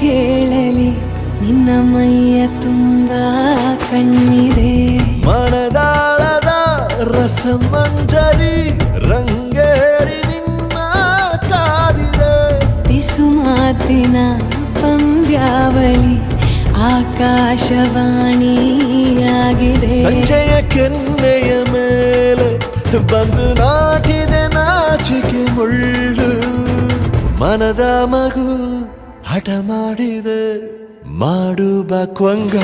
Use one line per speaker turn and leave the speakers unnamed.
ಹೇಳಲಿ ನಿನ್ನ ಮೈಯ ತುಂಬ ಕಣ್ಣಿದೆ
ಮನದಾಳದ ರಸಮಂಜರಿ ರಂಗೇರಿ ನಿನ್ನ ಕಾದಿದೆ
ಬಿಸು ಮಾತಿನ ಪಂದ್ಯಾವಳಿ ಆಕಾಶವಾಣಿಯಾಗಿದೆ
ಸಂಜೆಯ ಕೆನ್ನೆಯ ಮೇಲೆ ಬಂದು ನಾಟಿದೆ ನಾಚಿಕೆ ಮುಳ್ಳು ಮನದ ಮಗು ಹಠ ಮಾಡಿದೆ ಮಾಡುವ ಕೊಂಗ